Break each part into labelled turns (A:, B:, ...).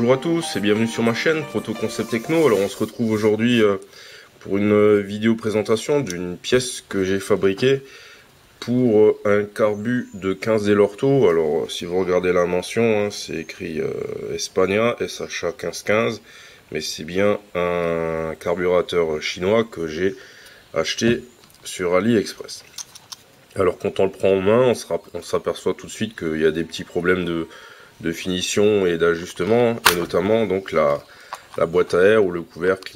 A: Bonjour à tous et bienvenue sur ma chaîne Proto Concept Techno. Alors on se retrouve aujourd'hui pour une vidéo présentation d'une pièce que j'ai fabriquée pour un carbu de 15 Delorto. Alors si vous regardez la mention, c'est écrit Espagna SHA 1515, mais c'est bien un carburateur chinois que j'ai acheté sur AliExpress. Alors quand on le prend en main, on s'aperçoit tout de suite qu'il y a des petits problèmes de finition et d'ajustement, et notamment donc la boîte à air ou le couvercle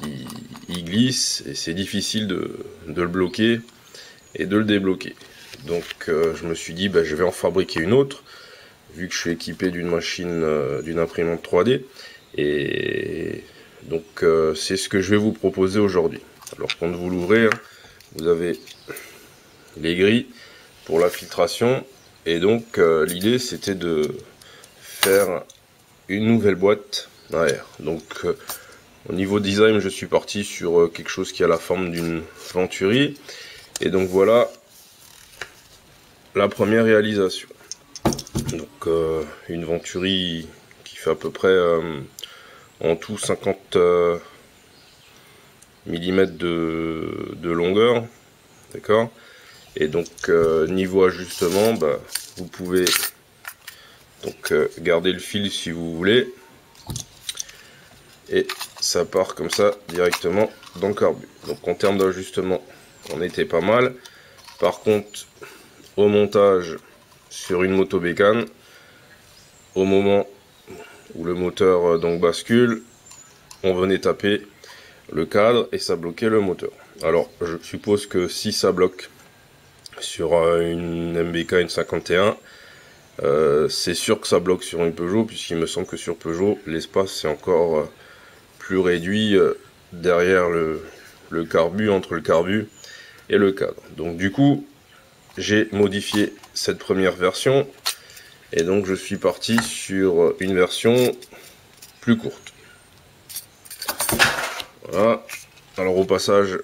A: il glisse et c'est difficile de le bloquer et de le débloquer. Donc je me suis dit je vais en fabriquer une autre, vu que je suis équipé d'une machine, d'une imprimante 3D, et donc c'est ce que je vais vous proposer aujourd'hui. Alors quand vous l'ouvrez, vous avez les grilles pour la filtration, et donc l'idée c'était de faire une nouvelle boîte à air. Donc au niveau design, je suis parti sur quelque chose qui a la forme d'une Venturi, et donc voilà la première réalisation. Donc une Venturi qui fait à peu près en tout 50 mm de longueur, d'accord. Et donc niveau ajustement, vous pouvez donc garder le fil si vous voulez, et ça part comme ça directement dans le carbu. Donc en termes d'ajustement, on était pas mal. Par contre, au montage sur une moto bécane, au moment où le moteur donc bascule, on venait taper le cadre et ça bloquait le moteur. Alors je suppose que si ça bloque sur une MBK, une 51, c'est sûr que ça bloque sur une Peugeot, puisqu'il me semble que sur Peugeot l'espace est encore plus réduit derrière le carbu, entre le carbu et le cadre. Donc du coup j'ai modifié cette première version, et donc je suis parti sur une version plus courte. Voilà. Alors au passage,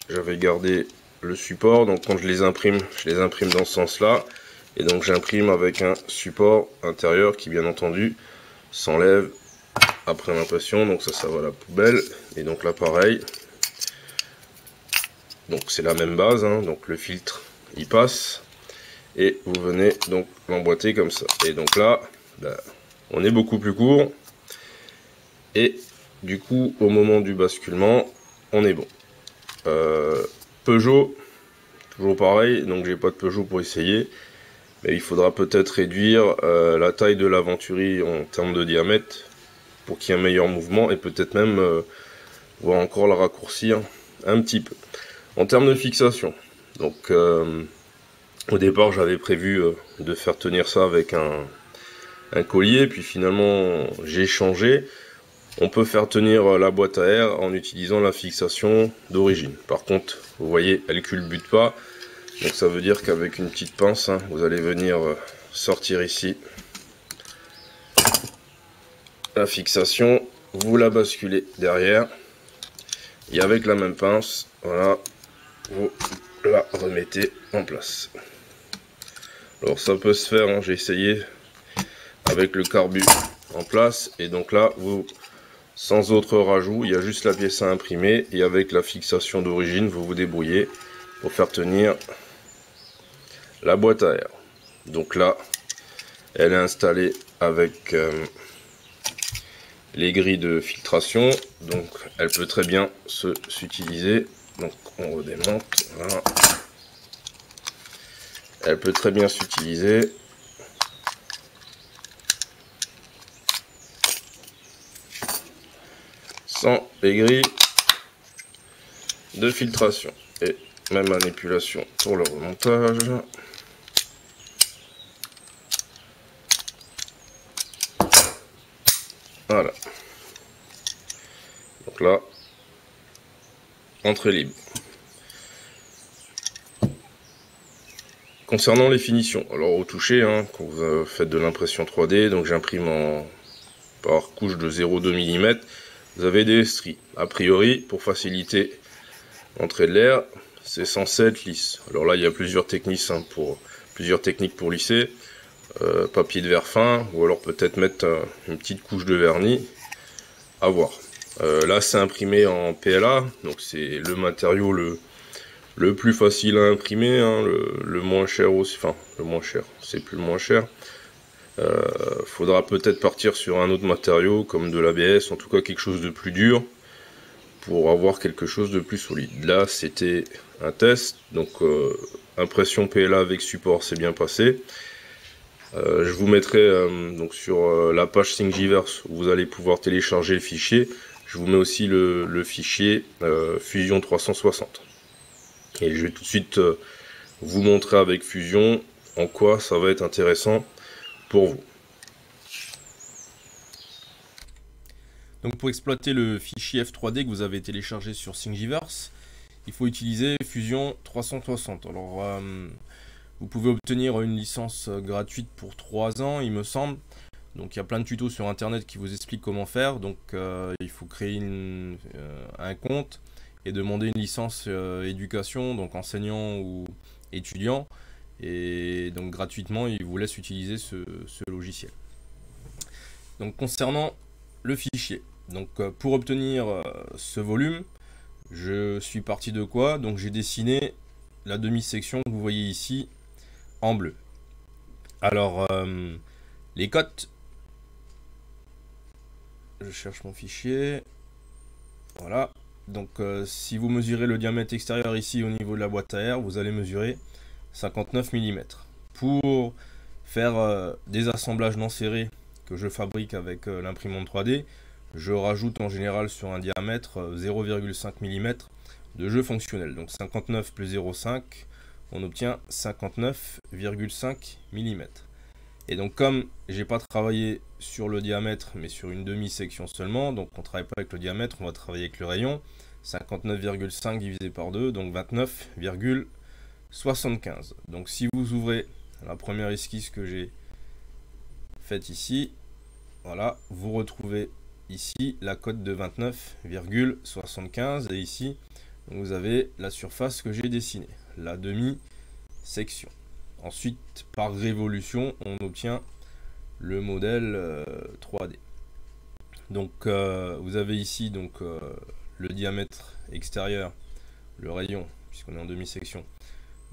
A: j'avais gardé le support, donc quand je les imprime dans ce sens là, et donc j'imprime avec un support intérieur qui bien entendu s'enlève après l'impression, donc ça va à la poubelle. Et donc là pareil, donc c'est la même base, donc le filtre il passe et vous venez donc l'emboîter comme ça, et donc là on est beaucoup plus court, et du coup au moment du basculement on est bon. Peugeot, toujours pareil, donc j'ai pas de Peugeot pour essayer, mais il faudra peut-être réduire la taille de la Venturi en termes de diamètre pour qu'il y ait un meilleur mouvement, et peut-être même voir encore la raccourcir un petit peu. En termes de fixation, donc au départ j'avais prévu de faire tenir ça avec un collier, puis finalement j'ai changé. On peut faire tenir la boîte à air en utilisant la fixation d'origine. Par contre, vous voyez, elle culbute pas. Donc ça veut dire qu'avec une petite pince, vous allez venir sortir ici la fixation, vous la basculez derrière, et avec la même pince, voilà, vous la remettez en place. Alors ça peut se faire, j'ai essayé avec le carbu en place, et donc là, vous, sans autre rajout, il y a juste la pièce à imprimer, et avec la fixation d'origine, vous vous débrouillez pour faire tenir la boîte à air. Donc là, elle est installée avec les grilles de filtration, donc elle peut très bien s'utiliser. Donc on redémonte, voilà. Elle peut très bien s'utiliser sans les grilles de filtration, et même manipulation pour le remontage. Voilà. Donc là, entrée libre. Concernant les finitions, alors au toucher, quand vous faites de l'impression 3D, donc j'imprime par couche de 0,2 mm, vous avez des stries. A priori, pour faciliter l'entrée de l'air, c'est censé être lisse. Alors là, il y a plusieurs techniques pour lisser. papier de verre fin, ou alors peut-être mettre une petite couche de vernis, à voir. Là c'est imprimé en PLA, donc c'est le matériau le plus facile à imprimer, hein, le moins cher aussi, enfin le moins cher, c'est plus le moins cher. Faudra peut-être partir sur un autre matériau comme de l'ABS, en tout cas quelque chose de plus dur pour avoir quelque chose de plus solide. Là c'était un test, donc impression PLA avec support, c'est bien passé. Je vous mettrai donc sur la page Thingiverse où vous allez pouvoir télécharger le fichier. Je vous mets aussi le fichier Fusion 360. Et je vais tout de suite vous montrer avec Fusion en quoi ça va être intéressant pour vous.
B: Donc pour exploiter le fichier F3D que vous avez téléchargé sur Thingiverse, il faut utiliser Fusion 360. Alors vous pouvez obtenir une licence gratuite pour 3 ans, il me semble. Donc il y a plein de tutos sur internet qui vous expliquent comment faire. Donc il faut créer un compte et demander une licence éducation, donc enseignant ou étudiant. Et donc gratuitement, il vous laisse utiliser ce logiciel. Donc concernant le fichier, donc pour obtenir ce volume, je suis parti de quoi? Donc j'ai dessiné la demi-section que vous voyez ici en bleu. Alors les cotes, je cherche mon fichier, voilà. Donc si vous mesurez le diamètre extérieur ici au niveau de la boîte à air, vous allez mesurer 59 mm. Pour faire des assemblages non serrés que je fabrique avec l'imprimante 3D, je rajoute en général sur un diamètre 0,5 mm de jeu fonctionnel. Donc 59 plus 0,5, on obtient 59,5 mm. Et donc comme j'ai pas travaillé sur le diamètre mais sur une demi-section seulement, donc on travaille pas avec le diamètre, on va travailler avec le rayon, 59,5 divisé par 2, donc 29,75. Donc si vous ouvrez la première esquisse que j'ai faite ici, voilà, vous retrouvez ici la cote de 29,75 et ici vous avez la surface que j'ai dessinée, la demi-section. Ensuite, par révolution, on obtient le modèle 3D. Donc vous avez ici donc le diamètre extérieur, le rayon, puisqu'on est en demi-section,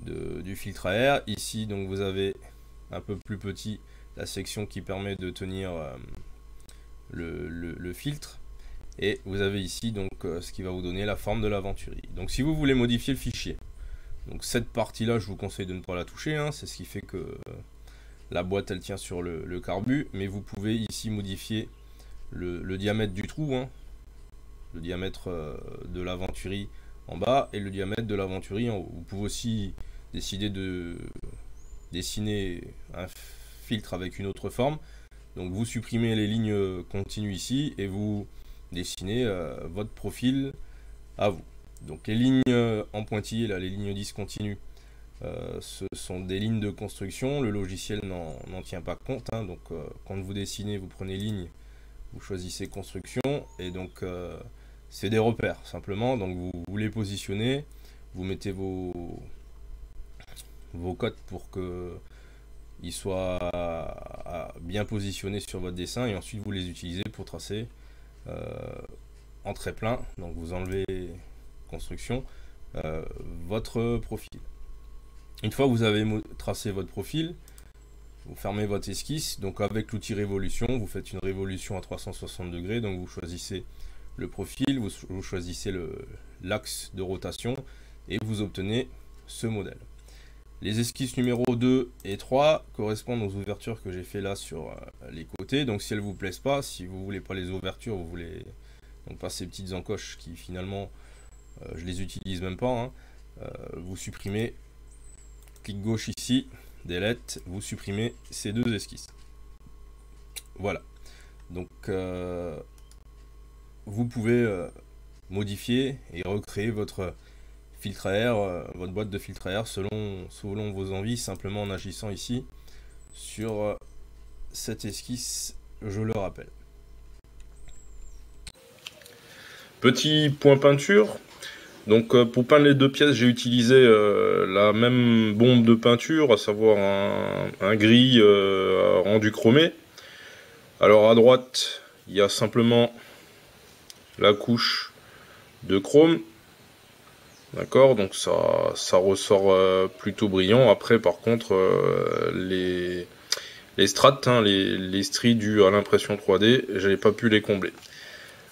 B: du filtre à air. Ici donc vous avez un peu plus petit la section qui permet de tenir le filtre. Et vous avez ici donc ce qui va vous donner la forme de la Venturi. Donc si vous voulez modifier le fichier, donc cette partie là je vous conseille de ne pas la toucher, hein, c'est ce qui fait que la boîte elle tient sur le carbu, mais vous pouvez ici modifier le diamètre du trou, hein, le diamètre de la Venturi en bas et le diamètre de la Venturi en haut. Vous pouvez aussi décider de dessiner un filtre avec une autre forme. Donc vous supprimez les lignes continues ici et vous dessinez votre profil à vous. Donc les lignes en pointillé, là, les lignes discontinues, ce sont des lignes de construction. Le logiciel n'en tient pas compte, hein. Donc quand vous dessinez, vous prenez ligne, vous choisissez construction et donc c'est des repères simplement. Donc vous les positionnez, vous mettez vos codes pour que ils soient bien positionnés sur votre dessin et ensuite vous les utilisez pour tracer en trait plein. Donc vous enlevez construction, votre profil. Une fois que vous avez tracé votre profil, vous fermez votre esquisse. Donc avec l'outil révolution, vous faites une révolution à 360 degrés. Donc vous choisissez le profil, vous choisissez l'axe de rotation et vous obtenez ce modèle. Les esquisses numéro 2 et 3 correspondent aux ouvertures que j'ai fait là sur les côtés. Donc si elles ne vous plaisent pas, si vous ne voulez pas les ouvertures, vous voulez donc pas ces petites encoches qui finalement je les utilise même pas, hein, vous supprimez, clic gauche ici, delete, vous supprimez ces deux esquisses. Voilà. Donc vous pouvez modifier et recréer votre filtre à air, votre boîte de filtre à air selon vos envies, simplement en agissant ici sur cette esquisse, je le rappelle.
A: Petit point peinture, Donc pour peindre les deux pièces, j'ai utilisé la même bombe de peinture, à savoir un gris rendu chromé. Alors à droite, il y a simplement la couche de chrome. D'accord, donc ça ressort plutôt brillant. Après par contre, les strates, hein, les stries dues à l'impression 3D, j'avais pas pu les combler.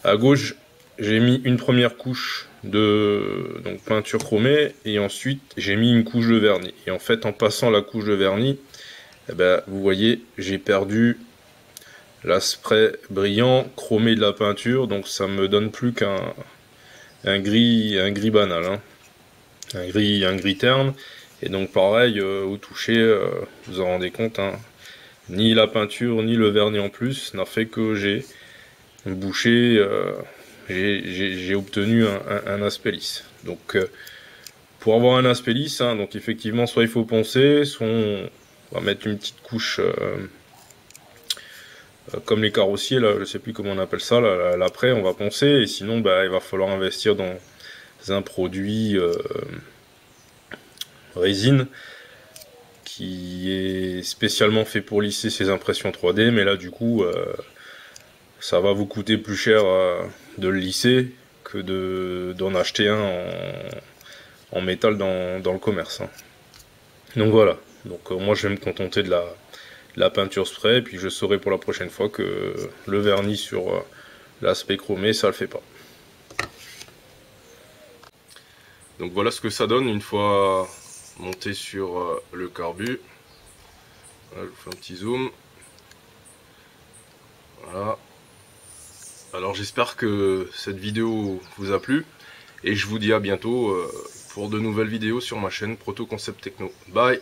A: À gauche, j'ai mis une première couche de peinture chromée et ensuite j'ai mis une couche de vernis. Et en fait, en passant la couche de vernis, eh ben, vous voyez, j'ai perdu l'aspect brillant chromé de la peinture, donc ça me donne plus qu'un gris banal, hein. un gris terne. Et donc pareil, au toucher, vous en rendez compte, hein, ni la peinture ni le vernis en plus n'a fait que j'ai bouché, j'ai obtenu un aspect lisse. Donc pour avoir un aspect lisse, hein, donc effectivement soit il faut poncer, soit on va mettre une petite couche comme les carrossiers, là, je sais plus comment on appelle ça, l'après on va poncer, et sinon bah, il va falloir investir dans un produit résine qui est spécialement fait pour lisser ces impressions 3D, mais là du coup ça va vous coûter plus cher de le lisser que d'en acheter un en métal dans le commerce, hein. Donc voilà, donc moi je vais me contenter de la peinture spray, et puis je saurai pour la prochaine fois que le vernis sur l'aspect chromé ça le fait pas. Donc voilà ce que ça donne une fois monté sur le carbu. Voilà, je vous fais un petit zoom. Voilà. Alors j'espère que cette vidéo vous a plu, et je vous dis à bientôt pour de nouvelles vidéos sur ma chaîne Proto Concept Techno. Bye!